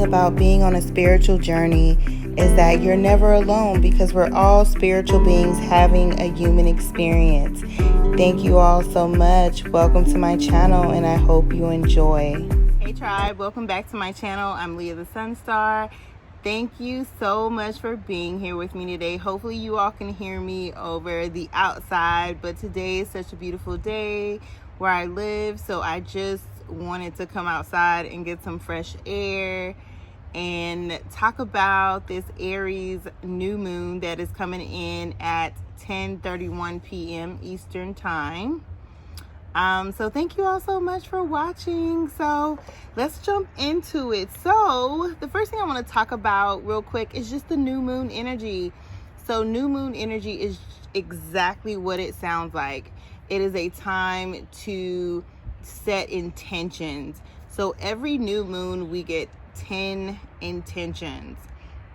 thing about being on a spiritual journey is that you're never alone because we're all spiritual beings having a human experience. Thank you all so much. Welcome to my channel and I hope you enjoy. Hey tribe, welcome back to my channel. I'm Lia the Sun Star. Thank you so much for being here with me today. Hopefully you all can hear me over the outside, but today is such a beautiful day where I live, so I just wanted to come outside and get some fresh air and talk about this Aries new moon that is coming in at 10:31 p.m. Eastern time. So thank you all so much for watching. So let's jump into it. So the first thing I want to talk about real quick is just the new moon energy. So new moon energy is exactly what it sounds like. It is a time to set intentions. So every new moon we get 10 intentions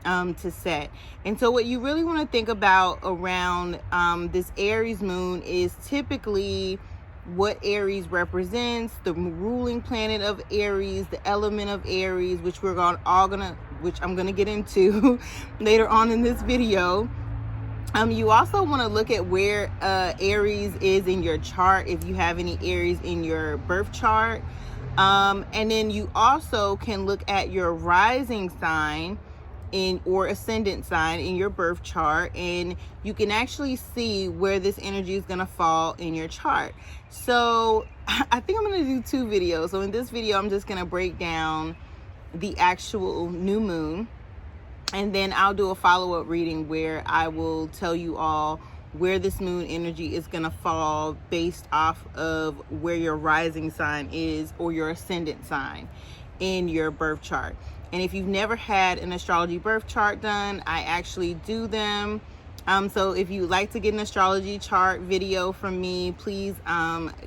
to set. And so what you really want to think about around this Aries moon is typically what Aries represents, the ruling planet of Aries, the element of Aries, which I'm gonna get into later on in this video. You also want to look at where Aries is in your chart, if you have any Aries in your birth chart. And then you also can look at your rising sign or ascendant sign in your birth chart, and you can actually see where this energy is going to fall in your chart. So I think I'm going to do two videos. So in this video, I'm just going to break down the actual new moon, and then I'll do a follow-up reading where I will tell you all where this moon energy is going to fall based off of where your rising sign is or your ascendant sign in your birth chart. And if you've never had an astrology birth chart done, I actually do them. So if you'd like to get an astrology chart video from me, please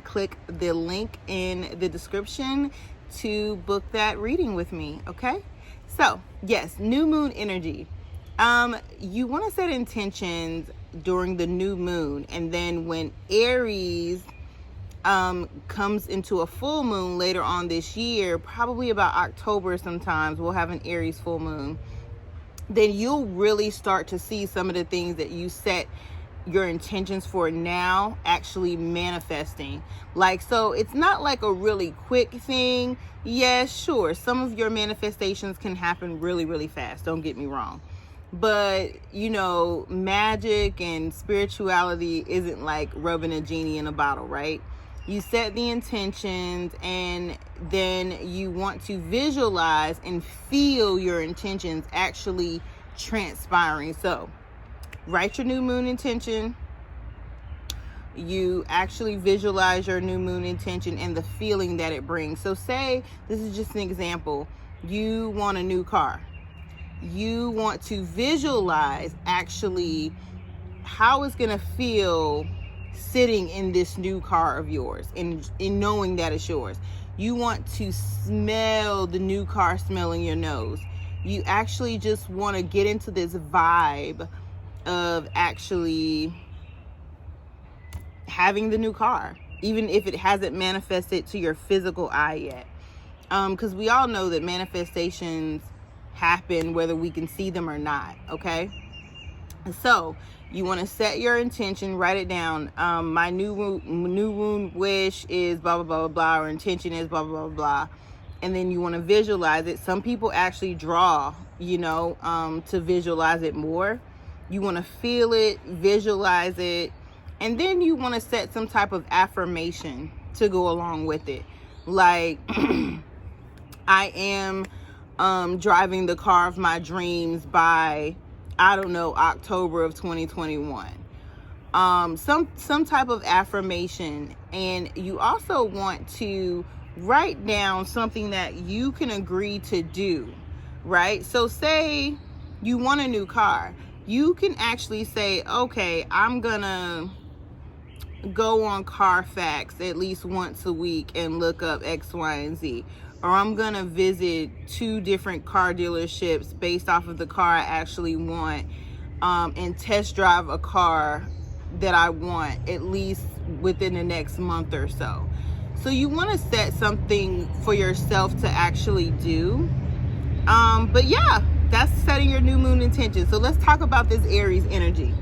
click the link in the description to book that reading with me, okay? So yes, new moon energy. You want to set intentions during the new moon, and then when Aries comes into a full moon later on this year, probably about October sometimes, we'll have an Aries full moon, then you'll really start to see some of the things that you set your intentions for now actually manifesting. Like, so it's not like a really quick thing. Yes, sure, some of your manifestations can happen really, really fast, don't get me wrong. But, you know, magic and spirituality isn't like rubbing a genie in a bottle, right? You set the intentions, and then you want to visualize and feel your intentions actually transpiring. So write your new moon intention. You actually visualize your new moon intention and the feeling that it brings. So say, this is just an example, you want a new car. You want to visualize actually how it's going to feel sitting in this new car of yours, and in knowing that it's yours. You want to smell the new car smell in your nose. You actually just want to get into this vibe of actually having the new car, even if it hasn't manifested to your physical eye yet. Because we all know that manifestations happen whether we can see them or not, okay? So you want to set your intention, write it down. My new moon wish is blah blah blah blah, or intention is blah blah blah blah, and then you want to visualize it. Some people actually draw, you know, to visualize it more. You want to feel it, visualize it, and then you want to set some type of affirmation to go along with it, like I am driving the car of my dreams by, I don't know, October of 2021. Some type of affirmation. And you also want to write down something that you can agree to do, right? So say you want a new car. You can actually say, okay, I'm gonna go on Carfax at least once a week and look up X, Y, and Z. Or I'm gonna visit 2 different car dealerships based off of the car I actually want, and test drive a car that I want at least within the next month or so. So you want to set something for yourself to actually do But yeah, that's setting your new moon intention. So let's talk about this Aries energy.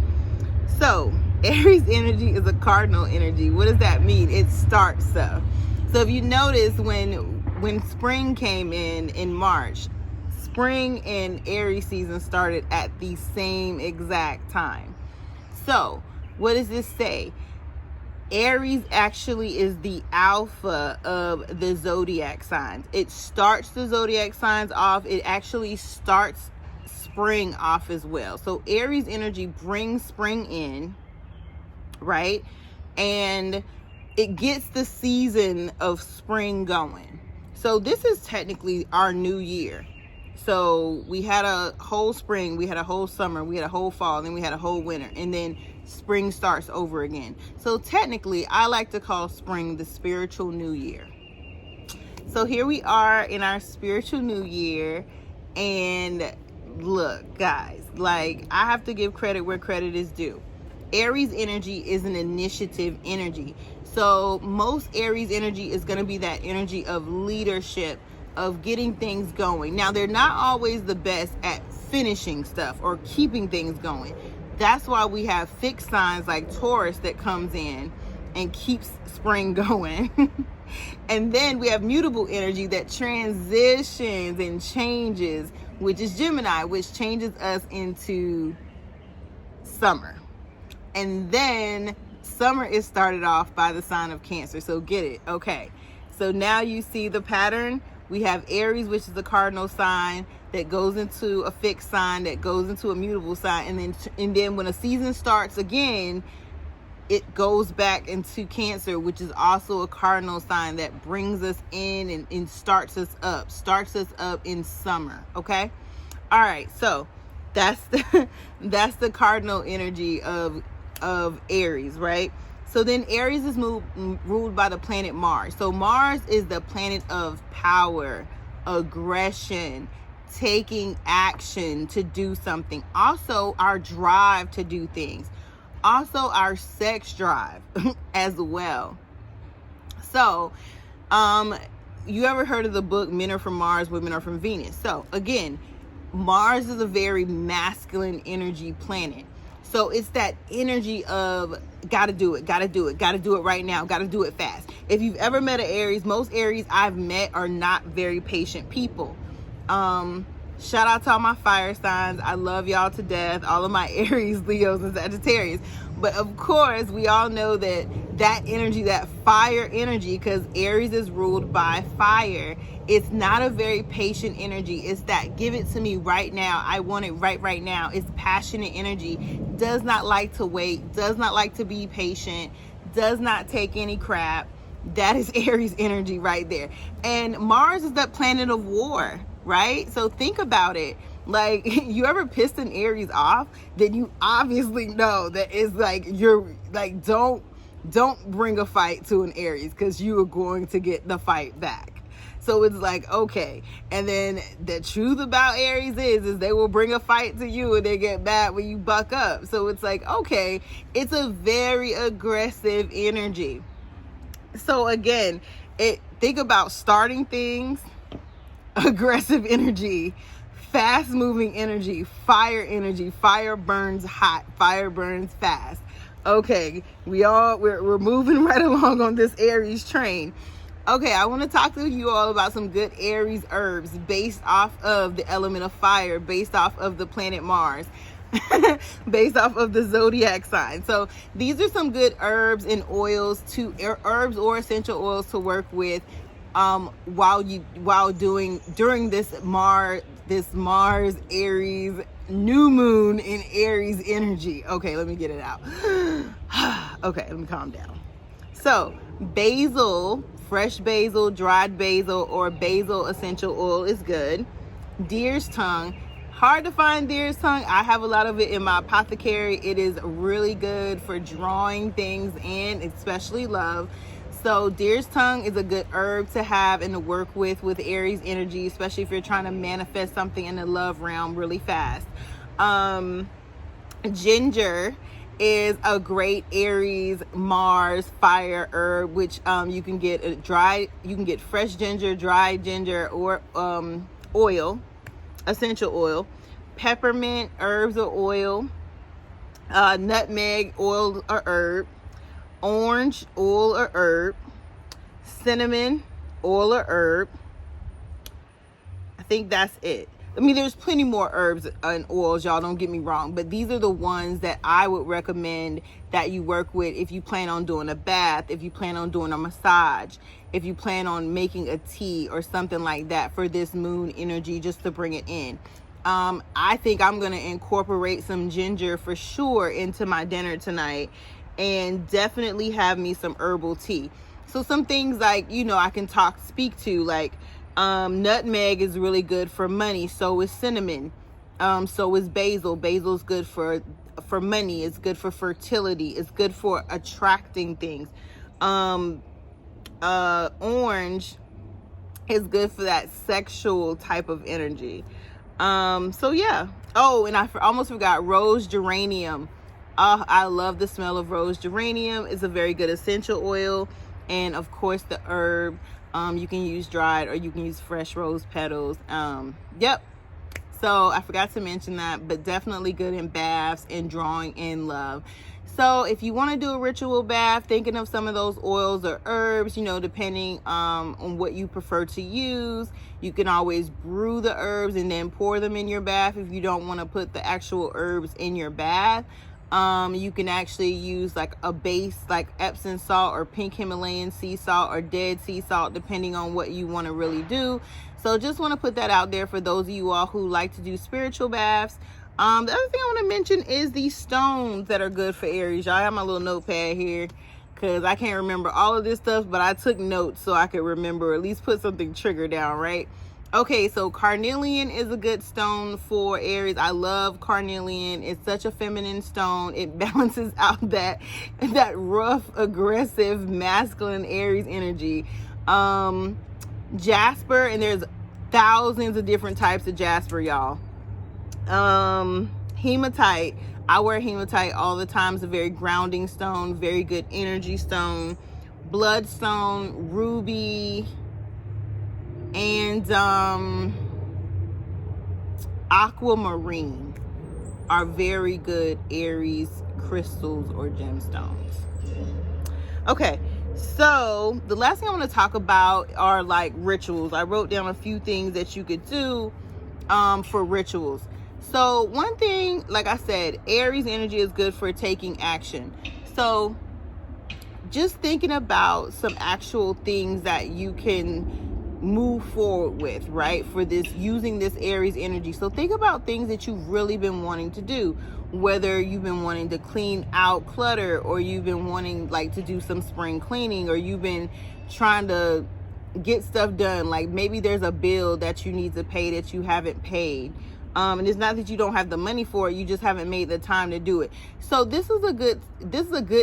So Aries energy is a cardinal energy. What does that mean? It starts stuff. So if you notice, when spring came in March, spring and Aries season started at the same exact time. So what does this say? Aries actually is the alpha of the zodiac signs. It starts the zodiac signs off. It actually starts spring off as well. So Aries energy brings spring in, right? And it gets the season of spring going. So this is technically our new year. So we had a whole spring, we had a whole summer, we had a whole fall, then we had a whole winter, and then spring starts over again. So technically, I like to call spring the spiritual new year. So here we are in our spiritual new year, and look, guys, like, I have to give credit where credit is due. Aries energy is an initiative energy. So most Aries energy is going to be that energy of leadership, of getting things going. Now, they're not always the best at finishing stuff or keeping things going. That's why we have fixed signs like Taurus that comes in and keeps spring going. And then we have mutable energy that transitions and changes, which is Gemini, which changes us into summer. And then summer is started off by the sign of Cancer. So get it. Okay. So now you see the pattern. We have Aries, which is the cardinal sign that goes into a fixed sign, that goes into a mutable sign. And then when a season starts again, it goes back into Cancer, which is also a cardinal sign that brings us in and starts us up in summer. Okay. All right. So that's the cardinal energy of Aries, right? So then Aries is ruled by the planet Mars. So Mars is the planet of power, aggression, taking action to do something. Also our drive to do things. Also our sex drive as well. So, you ever heard of the book Men Are From Mars, Women Are From Venus? So again, Mars is a very masculine energy planet. So it's that energy of gotta do it right now, gotta do it fast. If you've ever met an Aries, most Aries I've met are not very patient people. Shout out to all my fire signs. I love y'all to death. All of my Aries, Leos, and Sagittarius. But of course, we all know that energy, that fire energy, because Aries is ruled by fire, it's not a very patient energy. It's that give it to me right now. I want it right now. It's passionate energy. Does not like to wait. Does not like to be patient. Does not take any crap. That is Aries energy right there. And Mars is that planet of war, right? So think about it. Like, you ever pissed an Aries off, then you obviously know that it's like, you're like, don't bring a fight to an Aries, because you are going to get the fight back. So it's like, okay. And then the truth about Aries is they will bring a fight to you and they get mad when you buck up. So it's like, okay, it's a very aggressive energy. So again, think about starting things, aggressive energy, fast moving energy, fire burns hot, fire burns fast. Okay, we're moving right along on this Aries train. Okay, I want to talk to you all about some good Aries herbs based off of the element of fire, based off of the planet Mars, based off of the zodiac sign. So these are some good herbs and oils herbs or essential oils to work with during this Mars Aries new moon in Aries energy. Okay, let me get it out. Okay, let me calm down. So basil, fresh basil, dried basil, or basil essential oil is good. Deer's tongue, hard to find deer's tongue. I have a lot of it in my apothecary. It is really good for drawing things in, especially love. So deer's tongue is a good herb to have and to work with Aries energy, especially if you're trying to manifest something in the love realm really fast. Ginger is a great Aries Mars fire herb, which you can get fresh ginger, dried ginger, or oil. essential oil, peppermint, herbs or oil, nutmeg, oil or herb, orange, oil or herb, cinnamon, oil or herb. I think that's it. I mean, there's plenty more herbs and oils, y'all, don't get me wrong, but these are the ones that I would recommend that you work with if you plan on doing a bath, if you plan on doing a massage, if you plan on making a tea or something like that for this moon energy, just to bring it in. I think I'm going to incorporate some ginger for sure into my dinner tonight, and definitely have me some herbal tea. So some things like, you know, I can speak to, like, nutmeg is really good for money. So is cinnamon. So is basil. Basil is good for money. It's good for fertility. It's good for attracting things. Orange is good for that sexual type of energy. So yeah. Oh, and I almost forgot rose geranium. I love the smell of rose geranium. It's a very good essential oil. And of course the herb. You can use dried or you can use fresh rose petals. Yep. So I forgot to mention that, but definitely good in baths and drawing in love. So if you want to do a ritual bath, thinking of some of those oils or herbs, you know, depending on what you prefer to use, you can always brew the herbs and then pour them in your bath if you don't want to put the actual herbs in your bath. You can actually use like a base like Epsom salt or pink Himalayan sea salt or dead sea salt, depending on what you want to really do. So just want to put that out there for those of you all who like to do spiritual baths. The other thing I want to mention is these stones that are good for Aries. Y'all have my little notepad here because I can't remember all of this stuff, but I took notes so I could remember, or at least put something trigger down, right? Okay, so carnelian is a good stone for Aries. I love carnelian. It's such a feminine stone. It balances out that rough, aggressive, masculine Aries energy. Jasper, and there's thousands of different types of jasper, y'all. Hematite. I wear hematite all the time. It's a very grounding stone, very good energy stone. Bloodstone, ruby, and aquamarine are very good Aries crystals or gemstones. Okay, so the last thing I want to talk about are like rituals. I wrote down a few things that you could do for rituals. So one thing, like I said, Aries energy is good for taking action. So just thinking about some actual things that you can move forward with, right, for this, using this Aries energy. So think about things that you've really been wanting to do, whether you've been wanting to clean out clutter, or you've been wanting like to do some spring cleaning, or you've been trying to get stuff done. Like maybe there's a bill that you need to pay that you haven't paid. And it's not that you don't have the money for it, you just haven't made the time to do it. So this is a good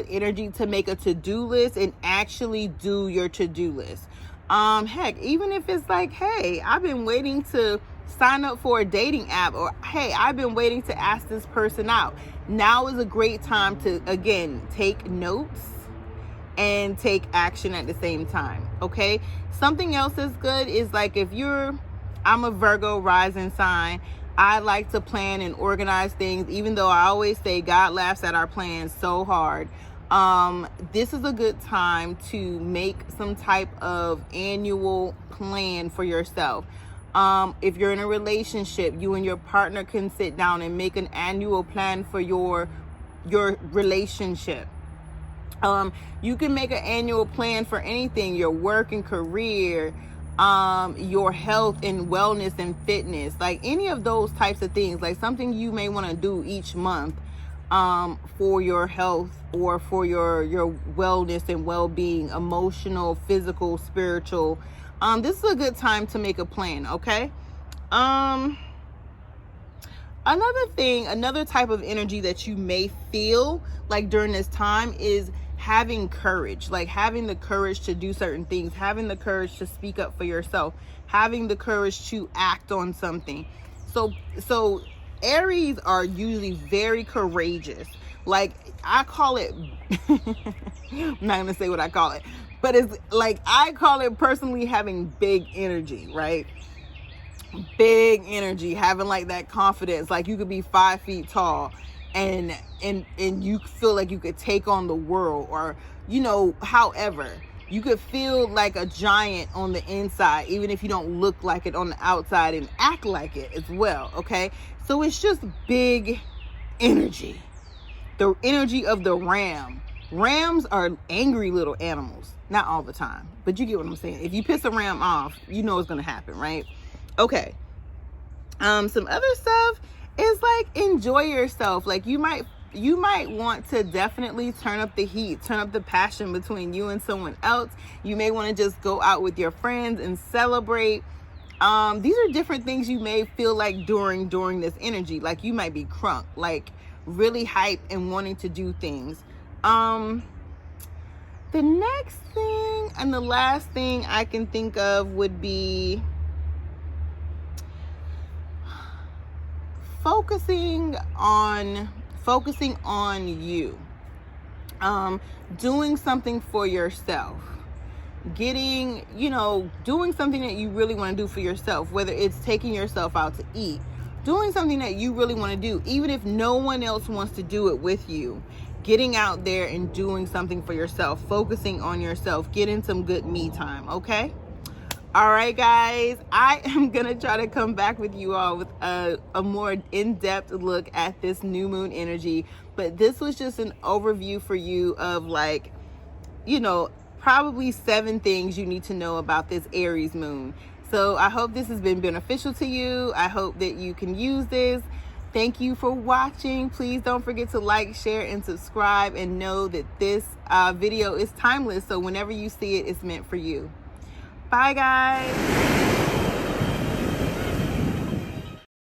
energy to make a to-do list and actually do your to-do list. Heck, even if it's like, hey, I've been waiting to sign up for a dating app, or hey, I've been waiting to ask this person out. Now is a great time to, again, take notes and take action at the same time. Okay. Something else that's good is like, I'm a Virgo rising sign. I like to plan and organize things, even though I always say God laughs at our plans so hard. This is a good time to make some type of annual plan for yourself. If you're in a relationship, you and your partner can sit down and make an annual plan for your relationship. You can make an annual plan for anything, your work and career, your health and wellness and fitness, like any of those types of things, like something you may want to do each month for your health or for your wellness and well-being, emotional, physical, spiritual. This is a good time to make a plan. Okay. Another type of energy that you may feel like during this time is having courage, like having the courage to do certain things, having the courage to speak up for yourself, having the courage to act on something. So Aries are usually very courageous. Like I call it, I'm not going to say what I call it, but it's like, I call it personally having big energy, right? big energy, having like that confidence, like you could be 5 feet tall and you feel like you could take on the world, or however, you could feel like a giant on the inside, even if you don't look like it on the outside and act like it as well. Okay, so it's just big energy, the energy of the ram. Rams are angry little animals, not all the time, but you get what I'm saying. If you piss a ram off, you know it's gonna happen, right? Okay. Some other stuff is like, enjoy yourself. Like you might want to definitely turn up the heat, turn up the passion between you and someone else. You may want to just go out with your friends and celebrate. These are different things you may feel like during this energy. Like you might be crunk, like really hyped and wanting to do things. The next thing and the last thing I can think of would be focusing on you, doing something for yourself, doing something that you really want to do for yourself, whether it's taking yourself out to eat, doing something that you really want to do, even if no one else wants to do it with you. Getting out there and doing something for yourself, focusing on yourself, getting some good me time. Okay. All right, guys, I am going to try to come back with you all with a more in-depth look at this new moon energy. But this was just an overview for you of like, probably 7 things you need to know about this Aries moon. So I hope this has been beneficial to you. I hope that you can use this. Thank you for watching. Please don't forget to like, share, and subscribe, and know that this video is timeless. So whenever you see it, it's meant for you. Bye, guys.